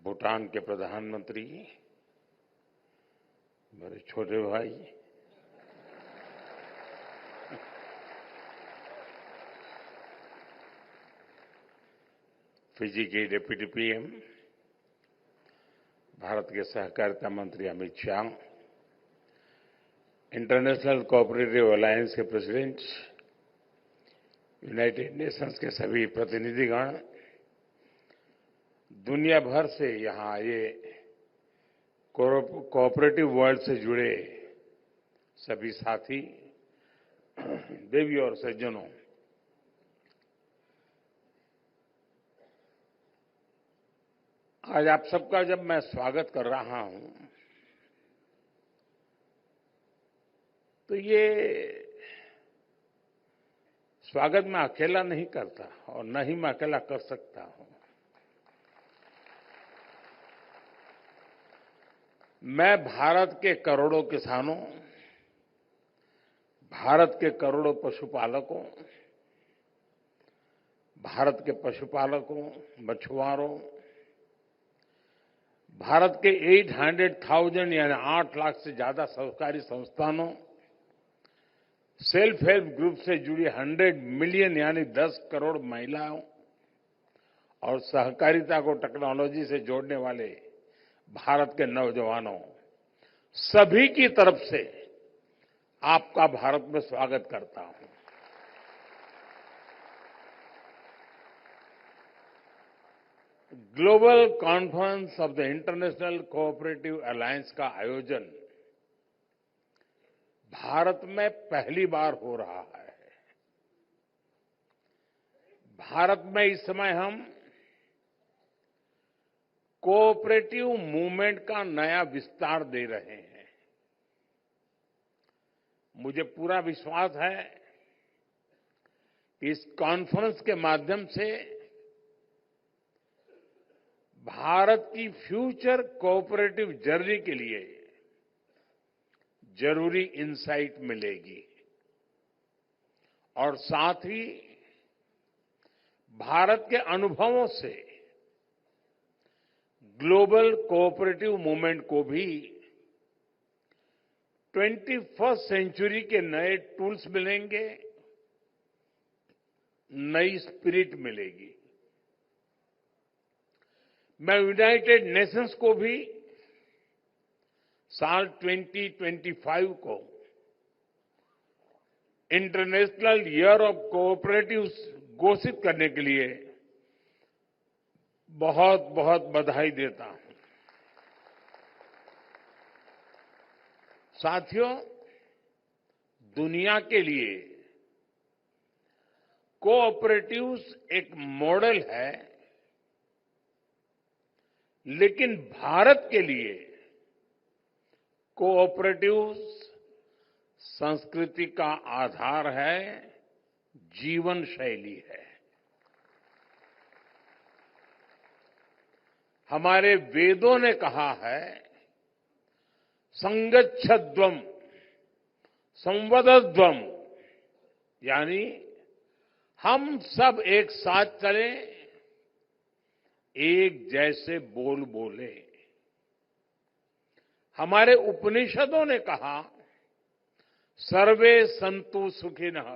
भूटान के प्रधानमंत्री, मेरे छोटे भाई, फिजी के डिप्टी पीएम, भारत के सहकारिता मंत्री Amit Shah, international cooperative alliance के प्रेसिडेंट, यूनाइटेड नेशंस के सभी प्रतिनिधिगण, दुनिया भर से यहां आए कोऑपरेटिव वर्ल्ड से जुड़े सभी साथी, देवी और सज्जनों, आज आप सबका जब मैं स्वागत कर रहा हूं तो ये स्वागत मैं अकेला नहीं करता और न ही मैं अकेला कर सकता हूं। मैं भारत के करोड़ों किसानों, भारत के करोड़ों पशुपालकों, भारत के पशुपालकों, मछुआरों, भारत के 800,000 यानी 8 लाख से ज्यादा सहकारी संस्थानों, सेल्फ हेल्प ग्रुप से जुड़ी 100 मिलियन यानी 10 करोड़ महिलाओं और सहकारिता को टेक्नोलॉजी से जोड़ने वाले भारत के नौजवानों, सभी की तरफ से आपका भारत में स्वागत करता हूं। Global conference of the international cooperative alliance का आयोजन भारत में पहली बार हो रहा है। भारत में इस समय हम कोऑपरेटिव मूवमेंट का नया विस्तार दे रहे हैं। मुझे पूरा विश्वास है कि इस कॉन्फ्रेंस के माध्यम से भारत की फ्यूचर कोऑपरेटिव जर्नी के लिए जरूरी इंसाइट मिलेगी और साथ ही भारत के अनुभवों से ग्लोबल कोऑपरेटिव मूवमेंट को भी 21st सेंचुरी के नए टूल्स मिलेंगे, नई स्पिरिट मिलेगी। मैं यूनाइटेड नेशंस को भी साल 2025 को इंटरनेशनल ईयर ऑफ कोऑपरेटिव्स घोषित करने के लिए बहुत बहुत बधाई देता हूं। साथियों, दुनिया के लिए कोऑपरेटिव्स एक मॉडल है, लेकिन भारत के लिए कोऑपरेटिव्स संस्कृति का आधार है, जीवन शैली है। हमारे वेदों ने कहा है, संगच्छध्वम संवदध्वम, यानी हम सब एक साथ चलें, एक जैसे बोल बोले। हमारे उपनिषदों ने कहा, सर्वे संतु सुखिनः,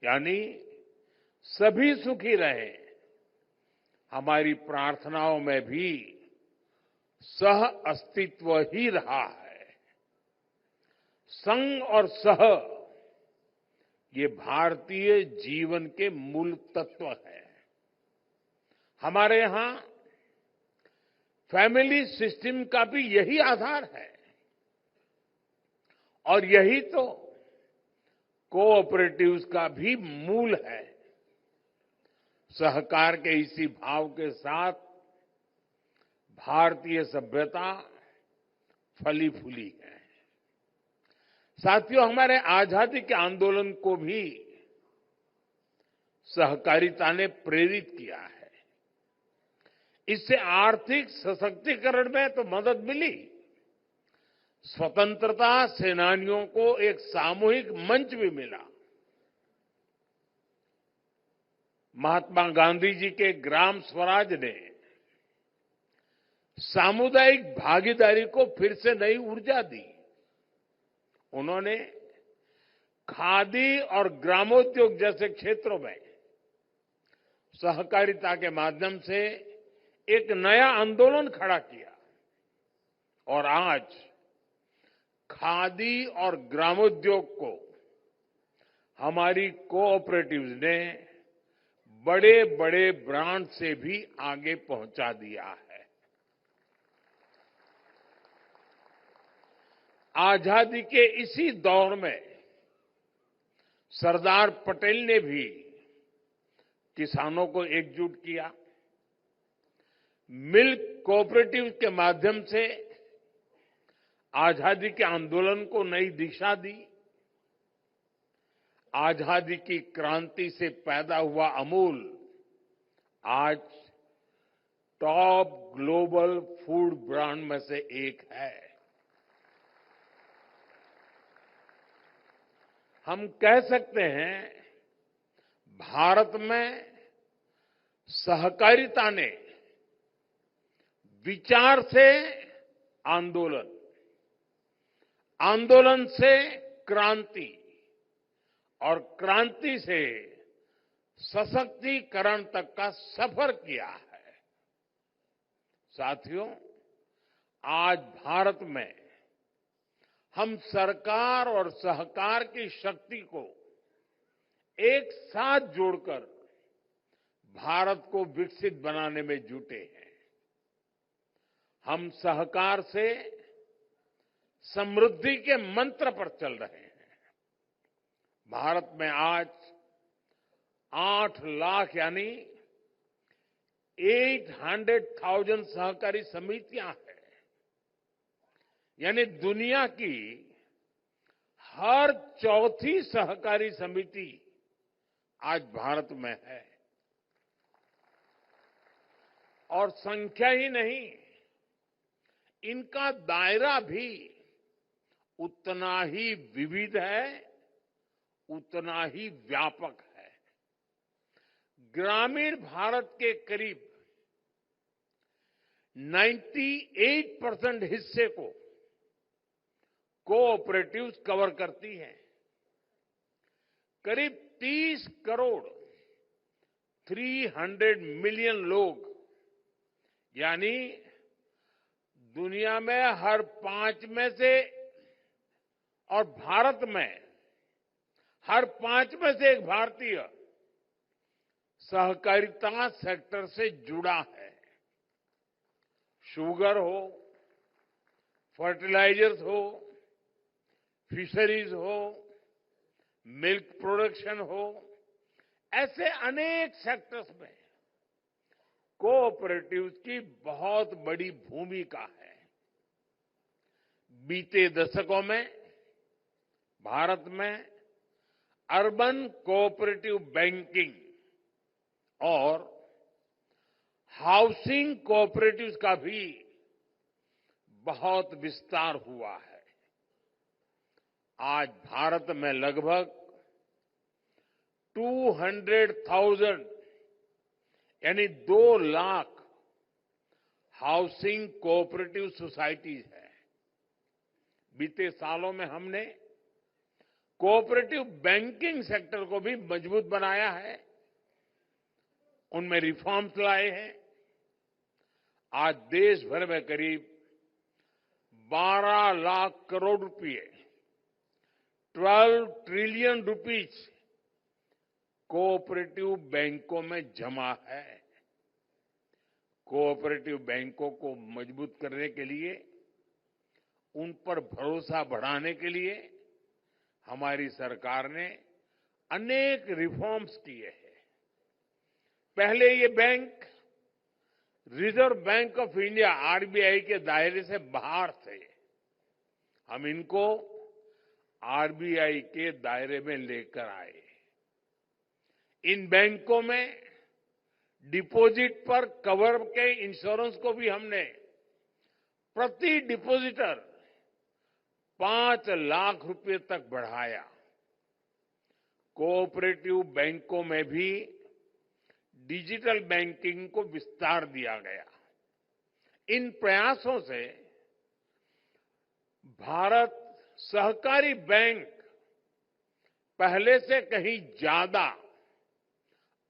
यानी सभी सुखी रहे। हमारी प्रार्थनाओं में भी सह अस्तित्व ही रहा है। संग और सह, ये भारतीय जीवन के मूल तत्व है। हमारे यहां फैमिली सिस्टम का भी यही आधार है और यही तो कोऑपरेटिव्स का भी मूल है। सहकार के इसी भाव के साथ भारतीय सभ्यता फली फूली है। साथियों, हमारे आजादी के आंदोलन को भी सहकारिता ने प्रेरित किया है। इससे आर्थिक सशक्तिकरण में तो मदद मिली, स्वतंत्रता सेनानियों को एक सामूहिक मंच भी मिला। महात्मा गांधी जी के ग्राम स्वराज ने सामुदायिक भागीदारी को फिर से नई ऊर्जा दी। उन्होंने खादी और ग्रामोद्योग जैसे क्षेत्रों में सहकारिता के माध्यम से एक नया आंदोलन खड़ा किया और आज खादी और ग्रामोद्योग को हमारी कोऑपरेटिव्स ने बड़े बड़े ब्रांड से भी आगे पहुंचा दिया है। आजादी के इसी दौर में सरदार पटेल ने भी किसानों को एकजुट किया। मिल्क कोऑपरेटिव के माध्यम से आजादी के आंदोलन को नई दिशा दी। आजादी की क्रांति से पैदा हुआ अमूल आज टॉप ग्लोबल फूड ब्रांड में से एक है। हम कह सकते हैं भारत में सहकारिता ने विचार से आंदोलन, आंदोलन से क्रांति और क्रांति से सशक्तिकरण तक का सफर किया है। साथियों, आज भारत में हम सरकार और सहकार की शक्ति को एक साथ जोड़कर भारत को विकसित बनाने में जुटे हैं। हम सहकार से समृद्धि के मंत्र पर चल रहे हैं। भारत में आज 8 लाख यानी 800,000 सहकारी समितियां हैं। यानी दुनिया की हर चौथी सहकारी समिति आज भारत में है। और संख्या ही नहीं, इनका दायरा भी उतना ही विविध है, उतना ही व्यापक है। ग्रामीण भारत के करीब 98% हिस्से को कोऑपरेटिव्स कवर करती हैं। करीब 30 करोड़ 300 मिलियन लोग यानी दुनिया में हर 5 में से और भारत में हर 5 में से एक भारतीय सहकारिता सेक्टर से जुड़ा है। शुगर हो, फर्टिलाइजर्स हो, फिशरीज हो, मिल्क प्रोडक्शन हो, ऐसे अनेक सेक्टर्स में कोऑपरेटिव्स की बहुत बड़ी भूमिका है। बीते दशकों में भारत में अर्बन कोऑपरेटिव बैंकिंग और हाउसिंग कोऑपरेटिव्स का भी बहुत विस्तार हुआ है। आज भारत में लगभग 200,000 यानी 2 लाख हाउसिंग कोऑपरेटिव सोसाइटीज है। बीते सालों में हमने कोऑपरेटिव बैंकिंग सेक्टर को भी मजबूत बनाया है, उनमें रिफॉर्म्स लाए हैं। आज देश भर में करीब 12 लाख करोड़ रुपए 12 ट्रिलियन रुपीज कोऑपरेटिव बैंकों में जमा है। कोऑपरेटिव बैंकों को मजबूत करने के लिए, उन पर भरोसा बढ़ाने के लिए हमारी सरकार ने अनेक रिफॉर्म्स किए हैं। पहले ये bank reserve bank of India RBI के दायरे से बाहर थे। हम इनको आरबीआई के दायरे में लेकर आए। इन बैंकों में डिपॉजिट पर कवर के इंश्योरेंस को भी हमने प्रति डिपॉजिटर 5 लाख रुपए तक बढ़ाया। कोऑपरेटिव बैंकों में भी डिजिटल बैंकिंग को विस्तार दिया गया। इन प्रयासों से भारत सहकारी बैंक पहले से कहीं ज्यादा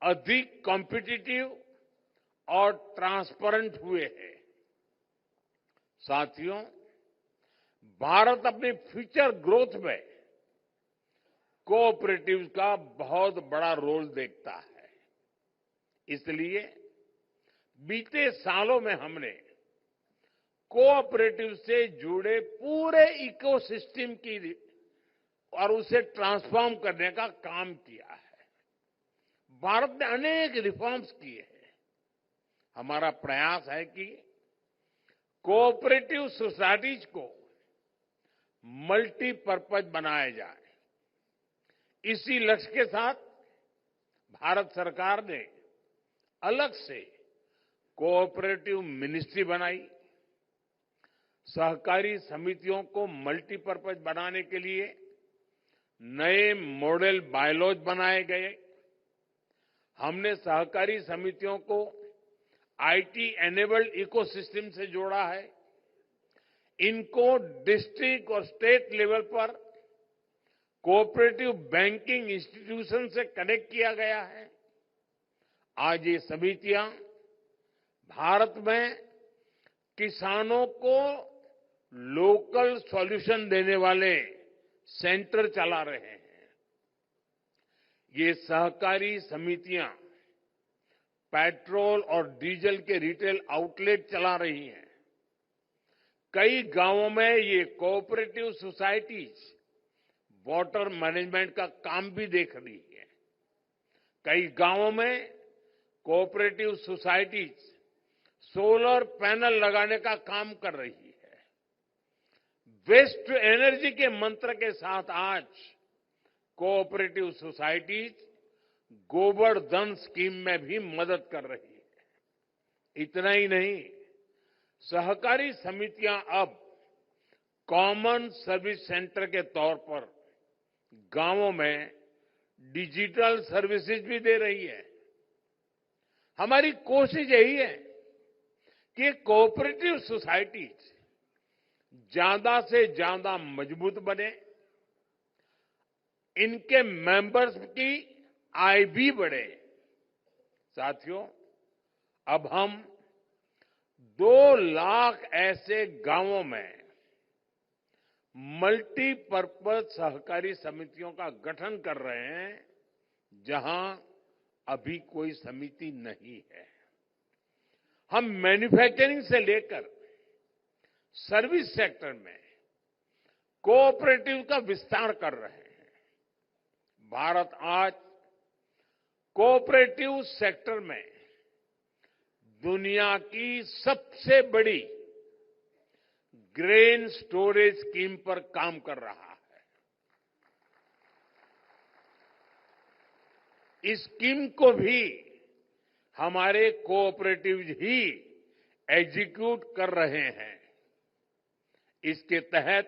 अधिक कॉम्पिटिटिव और ट्रांसपेरेंट हुए हैं। साथियों, भारत अपनी फ्यूचर ग्रोथ में कोऑपरेटिव्स का बहुत बड़ा रोल देखता है। इसलिए बीते सालों में हमने कोऑपरेटिव से जुड़े पूरे इकोसिस्टम की और उसे ट्रांसफॉर्म करने का काम किया है। भारत ने अनेक रिफॉर्म्स किए हैं। हमारा प्रयास है कि कोऑपरेटिव सोसाइटीज को मल्टीपर्पज बनाया जाए। इसी लक्ष्य के साथ भारत सरकार ने अलग से कोऑपरेटिव मिनिस्ट्री बनाई। सहकारी समितियों को मल्टीपर्पज बनाने के लिए नए मॉडल बायलॉज बनाए गए। हमने सहकारी समितियों को आईटी एनेबल्ड इकोसिस्टम से जोड़ा है। इनको डिस्ट्रिक्ट और स्टेट लेवल पर कोऑपरेटिव बैंकिंग इंस्टीट्यूशन से कनेक्ट किया गया है। आज ये समितियां भारत में किसानों को लोकल सॉल्यूशन देने वाले सेंटर चला रहे हैं। ये सहकारी समितियां पेट्रोल और डीजल के रिटेल आउटलेट चला रही हैं। कई गांवों में ये कोऑपरेटिव सोसाइटीज वाटर मैनेजमेंट का काम भी देख रही है। कई गांवों में कोऑपरेटिव सोसाइटीज सोलर पैनल लगाने का काम कर रही है। वेस्ट टू एनर्जी के मंत्र के साथ आज कोऑपरेटिव सोसाइटीज गोबर धन स्कीम में भी मदद कर रही है। इतना ही नहीं, सहकारी समितियां अब कॉमन सर्विस सेंटर के तौर पर गांवों में डिजिटल सर्विसेज भी दे रही है। हमारी कोशिश यही है कि कोऑपरेटिव सोसाइटीज ज्यादा से ज्यादा मजबूत बने, इनके मेंबर्स की आय भी बढ़े। साथियों, अब हम 2 लाख ऐसे गांवों में मल्टीपर्पज सहकारी समितियों का गठन कर रहे हैं जहां अभी कोई समिति नहीं है। हम मैन्युफैक्चरिंग से लेकर सर्विस सेक्टर में कोऑपरेटिव का विस्तार कर रहे हैं। भारत आज कोऑपरेटिव सेक्टर में दुनिया की सबसे बड़ी ग्रेन स्टोरेज स्कीम पर काम कर रहा है। इस स्कीम को भी हमारे कोऑपरेटिव्स ही एग्जीक्यूट कर रहे हैं। इसके तहत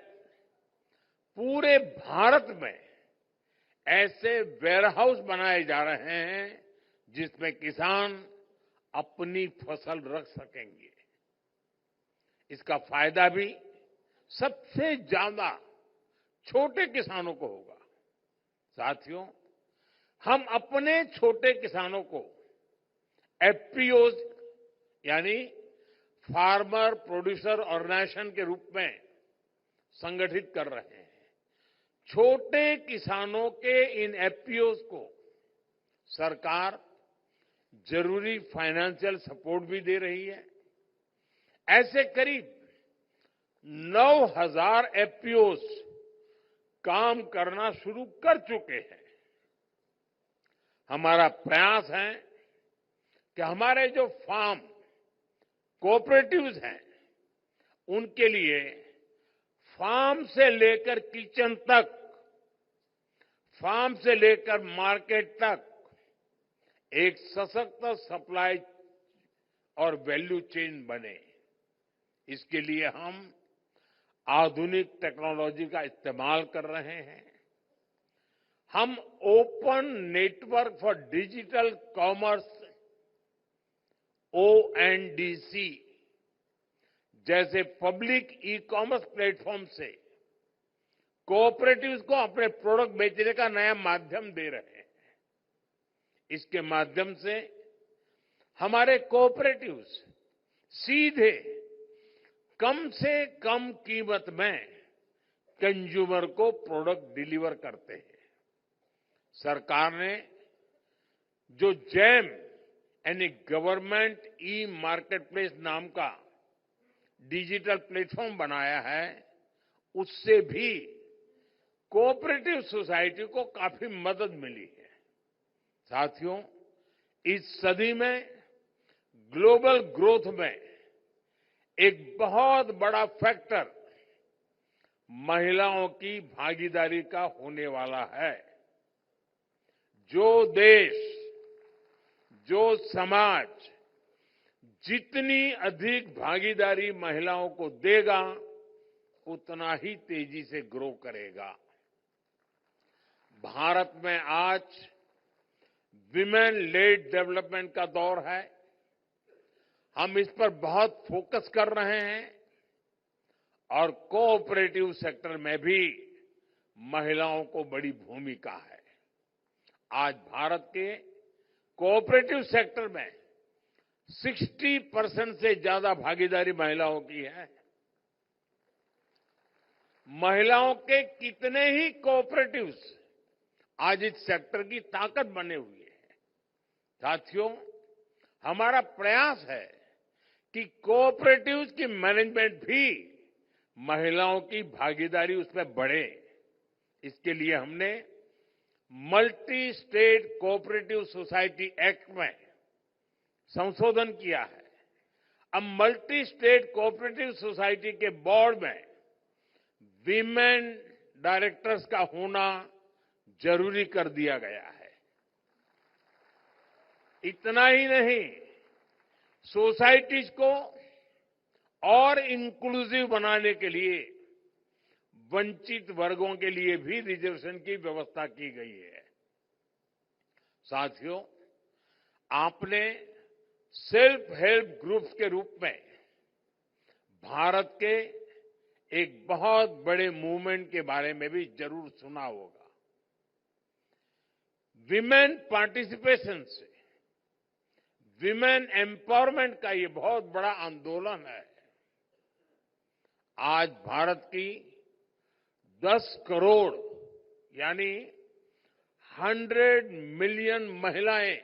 पूरे भारत में ऐसे वेयरहाउस बनाए जा रहे हैं जिसमें किसान अपनी फसल रख सकेंगे। इसका फायदा भी सबसे ज्यादा छोटे किसानों को होगा। साथियों, हम अपने छोटे किसानों को एफपीओज यानी फार्मर प्रोड्यूसर ऑर्गेनाइजेशन के रूप में संगठित कर रहे हैं। छोटे किसानों के इन एफपीओज को सरकार जरूरी फाइनेंशियल सपोर्ट भी दे रही है। ऐसे करीब 9,000 एफपीओज काम करना शुरू कर चुके हैं। हमारा प्रयास है कि हमारे जो फार्म कोऑपरेटिव्स हैं उनके लिए फार्म से लेकर किचन तक, फार्म से लेकर मार्केट तक एक सशक्त सप्लाई और वैल्यू चेन बने। इसके लिए हम आधुनिक टेक्नोलॉजी का इस्तेमाल कर रहे हैं। हम open network for digital commerce ONDC जैसे पब्लिक ई कॉमर्स प्लेटफॉर्म से कोऑपरेटिव्स को अपने प्रोडक्ट बेचने का नया माध्यम दे रहे हैं। इसके माध्यम से हमारे कोऑपरेटिव्स सीधे कम से कम कीमत में कंज्यूमर को प्रोडक्ट डिलीवर करते हैं। सरकार ने जो जैम यानी गवर्नमेंट ई मार्केटप्लेस नाम का डिजिटल प्लेटफॉर्म बनाया है, उससे भी कोऑपरेटिव सोसाइटी को काफी मदद मिली है। साथियों, इस सदी में ग्लोबल ग्रोथ में एक बहुत बड़ा फैक्टर महिलाओं की भागीदारी का होने वाला है। जो देश, जो समाज जितनी अधिक भागीदारी महिलाओं को देगा, उतना ही तेजी से ग्रो करेगा। भारत में आज विमेन लेड डेवलपमेंट का दौर है। हम इस पर बहुत फोकस कर रहे हैं और कोऑपरेटिव सेक्टर में भी महिलाओं को बड़ी भूमिका है। आज भारत के कोऑपरेटिव सेक्टर में 60% से ज्यादा भागीदारी महिलाओं की है। महिलाओं के कितने ही कोऑपरेटिव्स आज इस सेक्टर की ताकत बने हुए हैं। साथियों, हमारा प्रयास है कि कोऑपरेटिव्स की मैनेजमेंट भी महिलाओं की भागीदारी उसमें बढ़े। इसके लिए हमने multi state cooperative society act में संशोधन किया है। अब मल्टी स्टेट कोऑपरेटिव सोसाइटी के बोर्ड में वीमेन डायरेक्टर्स का होना जरूरी कर दिया गया है। इतना ही नहीं, सोसाइटीज को और इंक्लूसिव बनाने के लिए वंचित वर्गों के लिए भी रिजर्वेशन की व्यवस्था की गई है। साथियों, आपने सेल्फ हेल्प ग्रुप्स के रूप में भारत के एक बहुत बड़े मूवमेंट के बारे में भी जरूर सुना होगा। विमेन पार्टिसिपेशन से विमेन एम्पावरमेंट का ये बहुत बड़ा आंदोलन है। आज भारत की 10 करोड़ यानी 100 मिलियन महिलाएं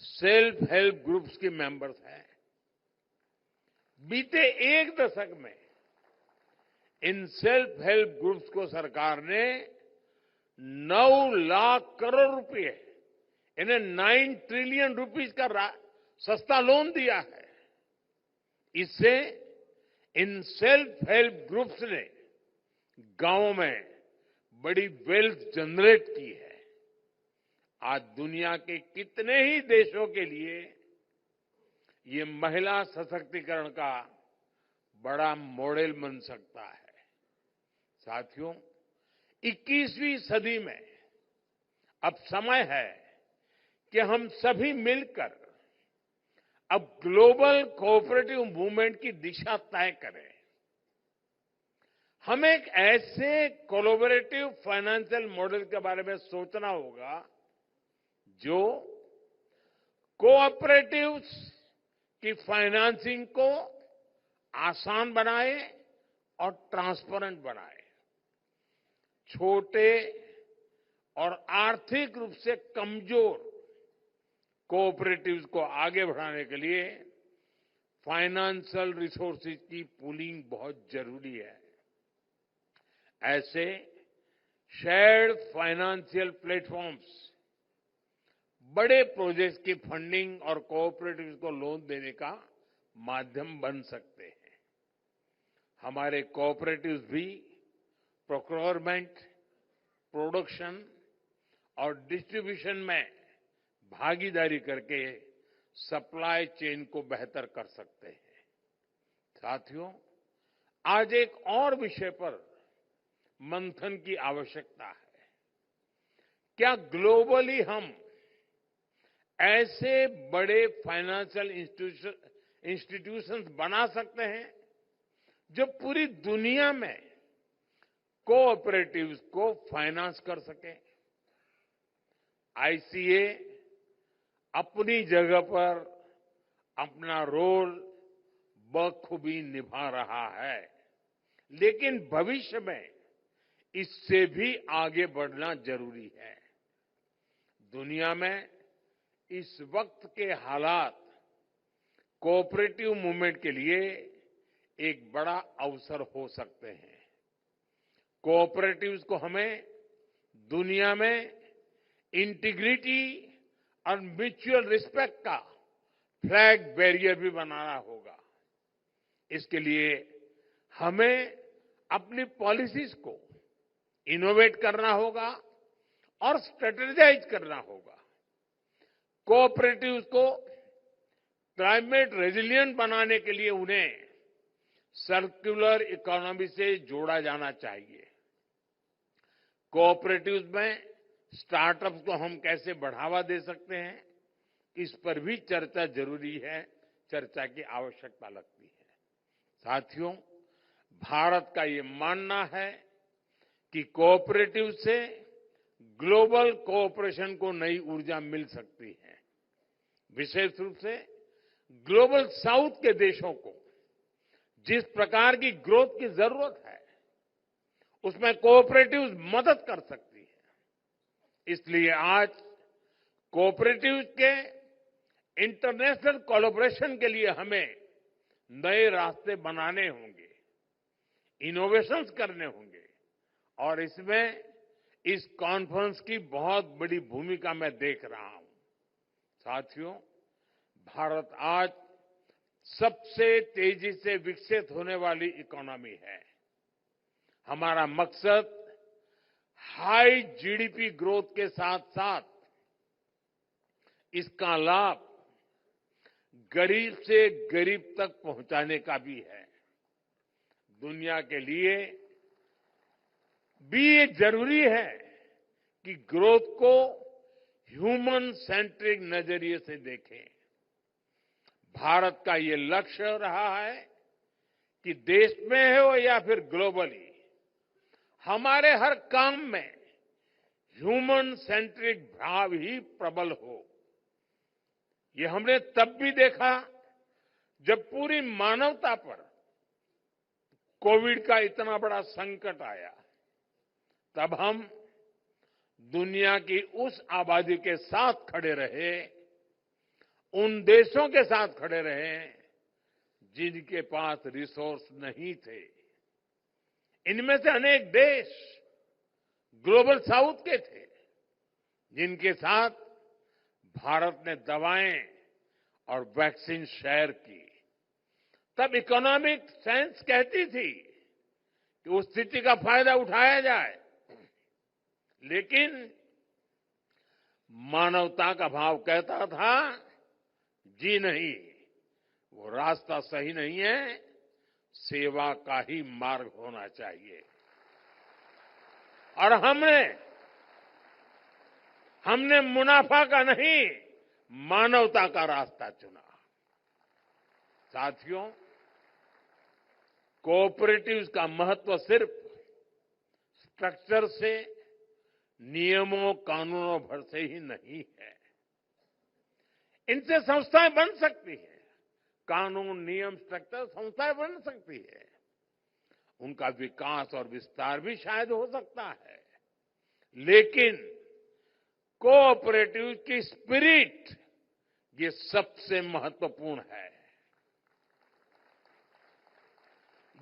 सेल्फ हेल्प ग्रुप्स की मेंबर्स हैं। बीते एक दशक में इन सेल्फ हेल्प ग्रुप्स को सरकार ने 9 लाख करोड़ रुपए, इन्हें 9 ट्रिलियन रुपीस का सस्ता लोन दिया है। इससे इन सेल्फ हेल्प ग्रुप्स ने गांवों में बड़ी वेल्थ जनरेट की है। आज दुनिया के कितने ही देशों के लिए ये महिला सशक्तिकरण का बड़ा मॉडल बन सकता है। साथियों, 21वीं सदी में अब समय है कि हम सभी मिलकर अब ग्लोबल कोऑपरेटिव मूवमेंट की दिशा तय करें। हमें एक ऐसे कोलैबोरेटिव फाइनेंशियल मॉडल के बारे में सोचना होगा जो कोऑपरेटिव्स की फाइनेंसिंग को आसान बनाए और ट्रांसपेरेंट बनाए। छोटे और आर्थिक रूप से कमजोर कोऑपरेटिव्स को आगे बढ़ाने के लिए फाइनेंशियल रिसोर्सेज की पूलिंग बहुत जरूरी है। ऐसे शेयर्ड फाइनेंशियल प्लेटफॉर्म्स बड़े प्रोजेक्ट्स की फंडिंग और कोऑपरेटिव्स को लोन देने का माध्यम बन सकते हैं। हमारे कोऑपरेटिव्स भी प्रोक्योरमेंट, प्रोडक्शन और डिस्ट्रीब्यूशन में भागीदारी करके सप्लाई चेन को बेहतर कर सकते हैं। साथियों, आज एक और विषय पर मंथन की आवश्यकता है। क्या ग्लोबली हम ऐसे बड़े फाइनेंशियल इंस्टीट्यूशंस बना सकते हैं जो पूरी दुनिया में कोऑपरेटिव्स को फाइनेंस कर सके। आईसीए अपनी जगह पर अपना रोल बखूबी निभा रहा है, लेकिन भविष्य में इससे भी आगे बढ़ना जरूरी है। दुनिया में इस वक्त के हालात कोऑपरेटिव मूवमेंट के लिए एक बड़ा अवसर हो सकते हैं। कोऑपरेटिव्स को हमें दुनिया में इंटीग्रिटी और म्यूचुअल रिस्पेक्ट का फ्लैग बैरियर भी बनाना होगा। इसके लिए हमें अपनी पॉलिसीज को इनोवेट करना होगा और स्ट्रेटेजाइज करना होगा। कोऑपरेटिव्स को क्लाइमेट रेजिलिएंट बनाने के लिए उन्हें सर्कुलर इकोनॉमी से जोड़ा जाना चाहिए। कोऑपरेटिव्स में स्टार्टअप्स को हम कैसे बढ़ावा दे सकते हैं, इस पर भी चर्चा जरूरी है, चर्चा की आवश्यकता लगती है। साथियों, भारत का ये मानना है कि कोऑपरेटिव से ग्लोबल कोऑपरेशन को नई ऊर्जा मिल सकती है। विशेष रूप से ग्लोबल साउथ के देशों को जिस प्रकार की ग्रोथ की जरूरत है, उसमें कोऑपरेटिव्स मदद कर सकती है। इसलिए आज कोऑपरेटिव्स के इंटरनेशनल कोलैबोरेशन के लिए हमें नए रास्ते बनाने होंगे, इनोवेशंस करने होंगे, और इसमें इस कॉन्फ्रेंस की बहुत बड़ी भूमिका मैं देख रहा हूं। साथियों, भारत आज सबसे तेजी से विकसित होने वाली इकोनॉमी है। हमारा मकसद हाई जीडीपी ग्रोथ के साथ साथ इसका लाभ गरीब से गरीब तक पहुंचाने का भी है। दुनिया के लिए भी ये जरूरी है कि ग्रोथ को ह्यूमन सेंट्रिक नजरिए से देखें। भारत का ये लक्ष्य रहा है कि देश में हो या फिर ग्लोबली, हमारे हर काम में ह्यूमन सेंट्रिक भाव ही प्रबल हो। ये हमने तब भी देखा जब पूरी मानवता पर कोविड का इतना बड़ा संकट आया। तब हम दुनिया की उस आबादी के साथ खड़े रहे, उन देशों के साथ खड़े रहे जिनके पास रिसोर्स नहीं थे। इनमें से अनेक देश ग्लोबल साउथ के थे, जिनके साथ भारत ने दवाएं और वैक्सीन शेयर की। तब इकोनॉमिक साइंस कहती थी कि उस स्थिति का फायदा उठाया जाए, लेकिन मानवता का भाव कहता था, जी नहीं, वो रास्ता सही नहीं है, सेवा का ही मार्ग होना चाहिए। और हमने मुनाफा का नहीं, मानवता का रास्ता चुना। साथियों, कोऑपरेटिव्स का महत्व सिर्फ स्ट्रक्चर से, नियमों कानूनों भर से ही नहीं है। इनसे संस्थाएं बन सकती हैं, कानून, नियम, स्ट्रक्चर, संस्थाएं बन सकती है। उनका विकास और विस्तार भी शायद हो सकता है, लेकिन कोऑपरेटिव की स्पिरिट ये सबसे महत्वपूर्ण है।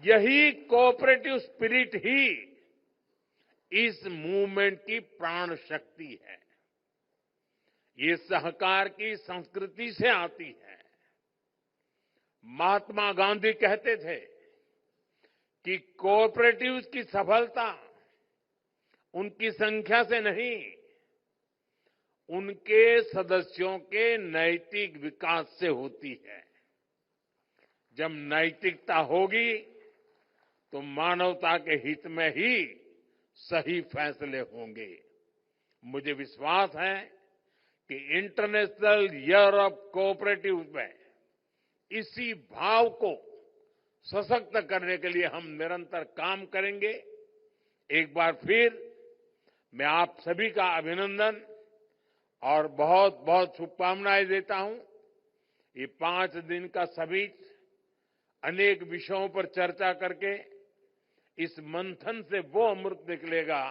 यही कोऑपरेटिव स्पिरिट ही इस मूवमेंट की प्राण शक्ति है। ये सहकार की संस्कृति से आती है। महात्मा गांधी कहते थे कि कोऑपरेटिव्स की सफलता उनकी संख्या से नहीं, उनके सदस्यों के नैतिक विकास से होती है। जब नैतिकता होगी तो मानवता के हित में ही सही फैसले होंगे। मुझे विश्वास है कि इंटरनेशनल ईयर ऑफ कोऑपरेटिव में इसी भाव को सशक्त करने के लिए हम निरंतर काम करेंगे। एक बार फिर मैं आप सभी का अभिनंदन और बहुत बहुत शुभकामनाएं देता हूं। ये 5 दिन का समिट अनेक विषयों पर चर्चा करके इस मंथन से वो अमृत निकलेगा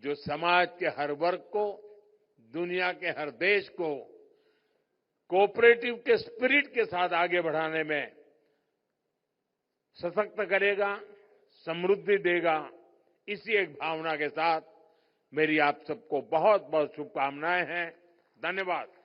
जो समाज के हर वर्ग को, दुनिया के हर देश को कोऑपरेटिव के स्पिरिट के साथ आगे बढ़ाने में सशक्त करेगा, समृद्धि देगा। इसी एक भावना के साथ मेरी आप सबको बहुत बहुत शुभकामनाएं हैं। धन्यवाद।